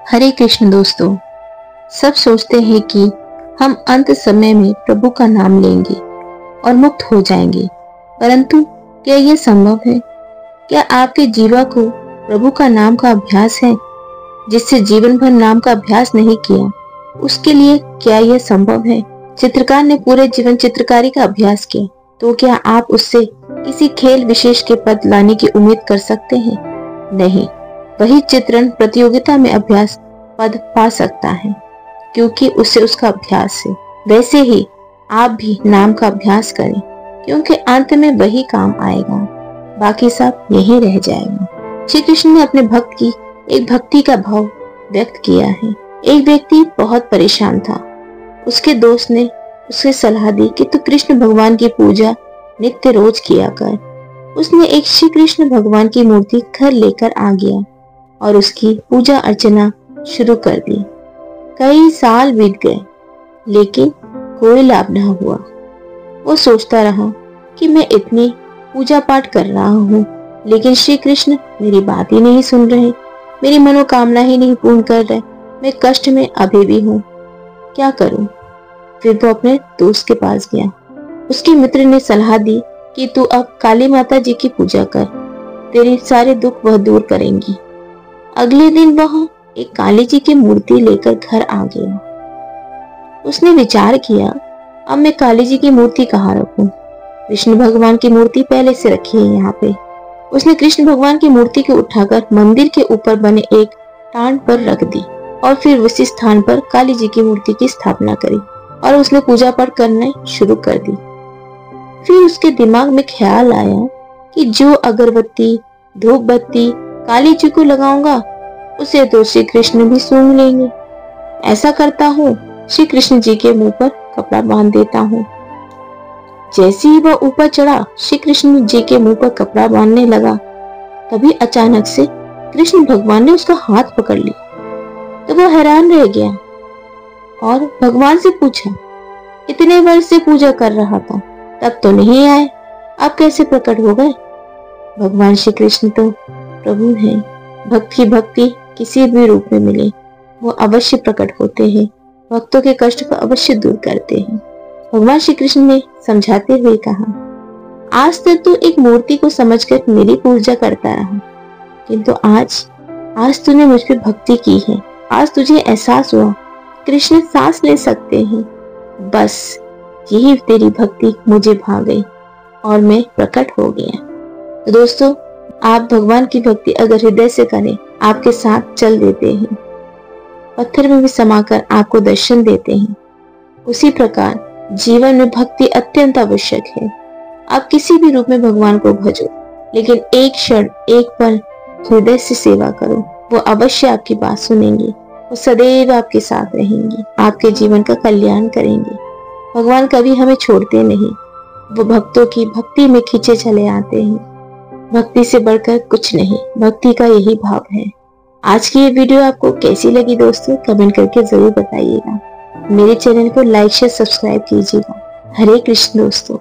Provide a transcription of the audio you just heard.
हरे कृष्ण दोस्तों। सब सोचते हैं कि हम अंत समय में प्रभु का नाम लेंगे और मुक्त हो जाएंगे, परंतु क्या यह संभव है? क्या आपके जीवा को प्रभु का नाम का अभ्यास है? जिससे जीवन भर नाम का अभ्यास नहीं किया, उसके लिए क्या यह संभव है? चित्रकार ने पूरे जीवन चित्रकारी का अभ्यास किया, तो क्या आप उससे किसी खेल विशेष के पद लाने की उम्मीद कर सकते हैं? नहीं। वही चित्रण प्रतियोगिता में अभ्यास पद पा सकता है, क्योंकि उससे उसका अभ्यास है। वैसे ही आप भी नाम का अभ्यास करें, क्योंकि अंत में वही काम आएगा, बाकी सब यही रह जाएगा। श्री कृष्ण ने अपने भक्त की एक भक्ति का भाव व्यक्त किया है। एक व्यक्ति बहुत परेशान था। उसके दोस्त ने उसे सलाह दी कि तू कृष्ण भगवान की पूजा नित्य रोज किया कर। उसने एक श्री कृष्ण भगवान की मूर्ति घर लेकर आ गया और उसकी पूजा अर्चना शुरू कर दी। कई साल बीत गए, लेकिन कोई लाभ न हुआ। वो सोचता रहा कि मैं इतनी पूजा पाठ कर रहा हूँ, लेकिन श्री कृष्ण मेरी बात ही नहीं सुन रहे, मेरी मनोकामना ही नहीं पूर्ण कर रहे। मैं कष्ट में अभी भी हूँ, क्या करूँ? फिर वो अपने दोस्त के पास गया। उसके मित्र ने सलाह दी कि तू अब काली माता जी की पूजा कर, तेरे सारे दुख वह दूर करेंगी। अगले दिन वह एक काली जी की मूर्ति लेकर घर आ गया। उसने विचार किया, अब मैं काली जी की मूर्ति कहाँ रखूं? कृष्ण भगवान की मूर्ति पहले से रखी है यहाँ पे। उसने कृष्ण भगवान की मूर्ति को उठाकर मंदिर के ऊपर बने एक टांड पर रख दी और फिर उसी स्थान पर काली जी की मूर्ति की स्थापना करी और उसने पूजा पाठ करना शुरू कर दी। फिर उसके दिमाग में ख्याल आया कि जो अगरबत्ती धूप बत्ती काली जी को लगाऊंगा, उसे तो श्री कृष्ण भी सूंघ लेंगे। ऐसा करता हूँ, श्री कृष्ण जी के मुंह पर कपड़ा बांध देता हूँ। जैसे ही वह ऊपर चढ़ा, श्री कृष्ण जी के मुंह पर कपड़ा बांधने लगा, तभी अचानक से कृष्ण भगवान ने उसका हाथ पकड़ लिया। तो वह हैरान रह गया और भगवान से पूछा, इतने वर्ष से पूजा कर रहा था, तब तो नहीं आए, अब कैसे प्रकट हो गए? भगवान श्री कृष्ण तो प्रभु हैं। भक्त की भक्ति किसी भी रूप में मिले, वो अवश्य प्रकट होते हैं, भक्तों के कष्ट को अवश्य दूर करते हैं। भगवान श्री कृष्ण ने समझाते हुए कहा, आज तक तू एक मूर्ति को समझकर मेरी पूजा करता रहा, किंतु आज तूने मुझ पर भक्ति की है। आज तुझे एहसास हुआ कृष्ण सांस ले सकते हैं, बस यही तेरी भक्ति मुझे भा गई और मैं प्रकट हो गया। तो दोस्तों, आप भगवान की भक्ति अगर हृदय से करें, आपके साथ चल देते हैं, पत्थर में भी समाकर आपको दर्शन देते हैं। उसी प्रकार जीवन में भक्ति अत्यंत आवश्यक है। आप किसी भी रूप में भगवान को भजो, लेकिन एक क्षण एक पल हृदय से सेवा करो, वो अवश्य आपकी बात सुनेंगे, वो सदैव आपके साथ रहेंगे, आपके जीवन का कल्याण करेंगे। भगवान कभी हमें छोड़ते नहीं, वो भक्तों की भक्ति में खींचे चले आते हैं। भक्ति से बढ़कर कुछ नहीं, भक्ति का यही भाव है। आज की ये वीडियो आपको कैसी लगी दोस्तों, कमेंट करके जरूर बताइएगा। मेरे चैनल को लाइक शेयर सब्सक्राइब कीजिएगा। हरे कृष्ण दोस्तों।